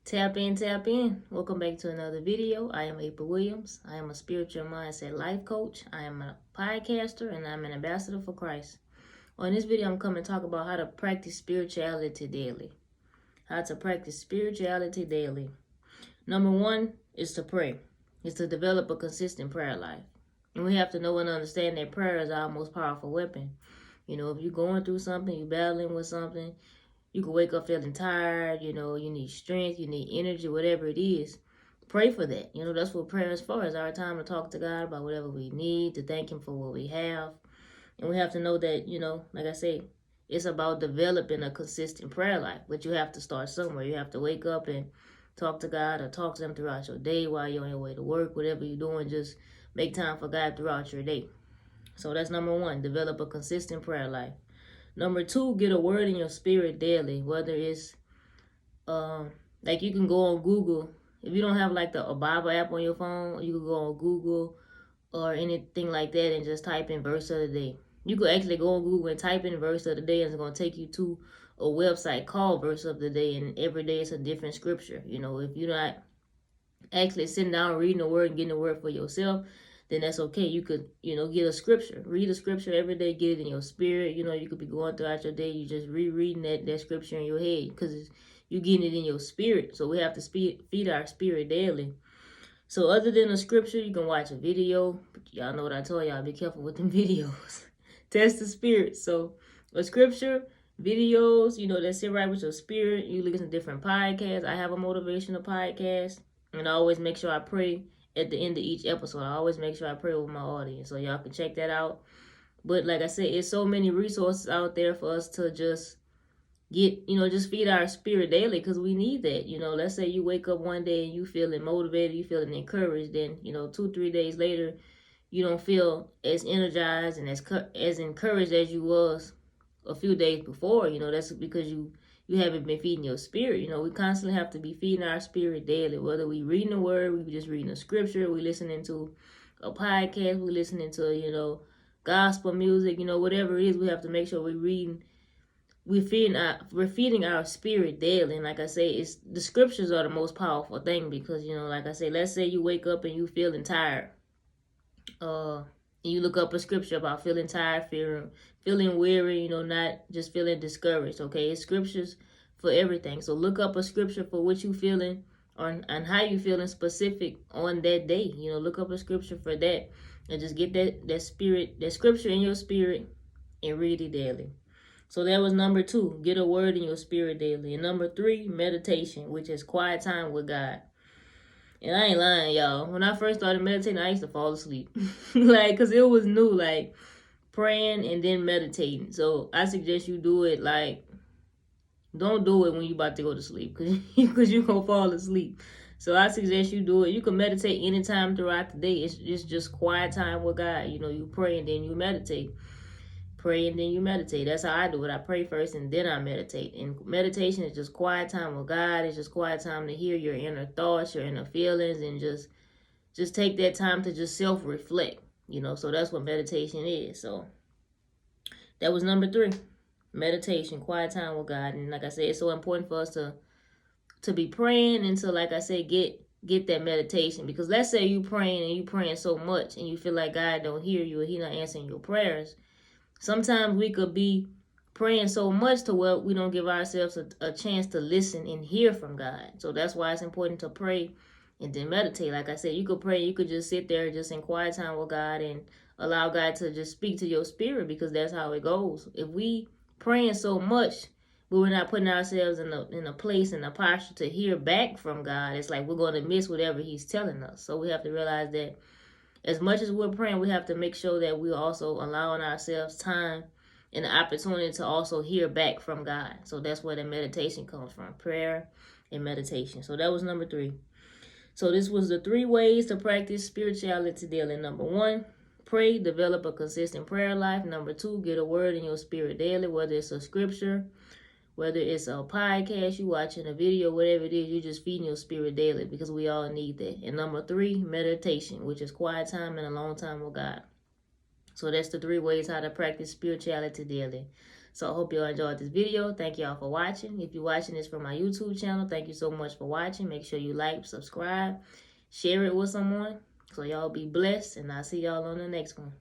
Tap in, tap in. Welcome back to another video. I am April Williams. I am a spiritual mindset life coach. I am a podcaster and I'm an ambassador for Christ. On this video, I'm coming to talk about how to practice spirituality daily. How to practice spirituality daily. Number one is to pray. Is to develop a consistent prayer life. And we have to know and understand that prayer is our most powerful weapon. You know, if you're going through something, you're battling with something, you can wake up feeling tired, you need strength, you need energy, whatever it is. Pray for that. That's what prayer is for. It's our time to talk to God about whatever we need, to thank Him for what we have. And we have to know that, like I say, it's about developing a consistent prayer life. But you have to start somewhere. You have to wake up and talk to God or talk to Him throughout your day while you're on your way to work, whatever you're doing, just make time for God throughout your day. So that's number one, develop a consistent prayer life. Number two, get a word in your spirit daily, whether it's like you can go on Google. If you don't have like a Bible app on your phone, you can go on Google or anything like that and just type in verse of the day. You could actually go on Google and type in verse of the day, and it's going to take you to a website called verse of the day, and every day it's a different scripture. If you're not actually sitting down reading the word and getting the word for yourself, then that's okay. You could, get a scripture. Read a scripture every day, get it in your spirit. You could be going throughout your day, you just rereading that scripture in your head because you're getting it in your spirit. So we have to feed our spirit daily. So other than a scripture, you can watch a video. Y'all know what I told y'all, be careful with them videos. Test the spirit. So a scripture, videos, that sit right with your spirit. You listen to different podcasts. I have a motivational podcast. And I always make sure I pray at the end of each episode. I always make sure I pray with my audience. So y'all can check that out. But like I said, it's so many resources out there for us to just get, just feed our spirit daily because we need that. Let's say you wake up one day and you feeling motivated, you feeling encouraged. Then, 2-3 days later, you don't feel as energized and as encouraged as you was a few days before. That's because you haven't been feeding your spirit. We constantly have to be feeding our spirit daily, whether we reading the word, we just reading the scripture, we listening to a podcast, we listening to, gospel music, whatever it is, we have to make sure we're feeding our spirit daily. And like I say, it's the scriptures are the most powerful thing because, like I say, let's say you wake up and you feeling tired. You look up a scripture about feeling tired, feeling weary, not just feeling discouraged. Okay, it's scriptures for everything. So look up a scripture for what you feeling and how you feeling specific on that day. Look up a scripture for that and just get that scripture in your spirit and read it daily. So that was number two, get a word in your spirit daily. And number three, meditation, which is quiet time with God. And I ain't lying, y'all. When I first started meditating, I used to fall asleep. Because it was new, like, praying and then meditating. So I suggest you do it, don't do it when you about to go to sleep. Because you're going to fall asleep. So I suggest you do it. You can meditate anytime throughout the day. It's just quiet time with God. You pray and then you meditate. Pray and then you meditate. That's how I do it. I pray first and then I meditate. And meditation is just quiet time with God. It's just quiet time to hear your inner thoughts, your inner feelings, and just take that time to just self-reflect. So that's what meditation is. So that was number three. Meditation, quiet time with God. And like I said, it's so important for us to be praying and to, like I said, get that meditation. Because let's say you praying and you praying so much and you feel like God don't hear you or He not answering your prayers. Sometimes we could be praying so much to where we don't give ourselves a chance to listen and hear from God. So that's why it's important to pray and then meditate. Like I said, you could pray, you could just sit there just in quiet time with God and allow God to just speak to your spirit because that's how it goes. If we praying so much, but we're not putting ourselves in a place, in a posture to hear back from God, it's like we're going to miss whatever He's telling us. So we have to realize that as much as we're praying, we have to make sure that we're also allowing ourselves time and the opportunity to also hear back from God. So that's where the meditation comes from, prayer and meditation. So that was number three. So this was the 3 ways to practice spirituality daily. Number 1, pray, develop a consistent prayer life. Number 2, get a word in your spirit daily, whether it's a scripture, whether it's a podcast, you watching a video, whatever it is, you just feeding your spirit daily because we all need that. And number 3, meditation, which is quiet time and a long time with God. So that's the 3 ways how to practice spirituality daily. So I hope you all enjoyed this video. Thank y'all for watching. If you're watching this from my YouTube channel, thank you so much for watching. Make sure you like, subscribe, share it with someone. So y'all be blessed, and I'll see y'all on the next one.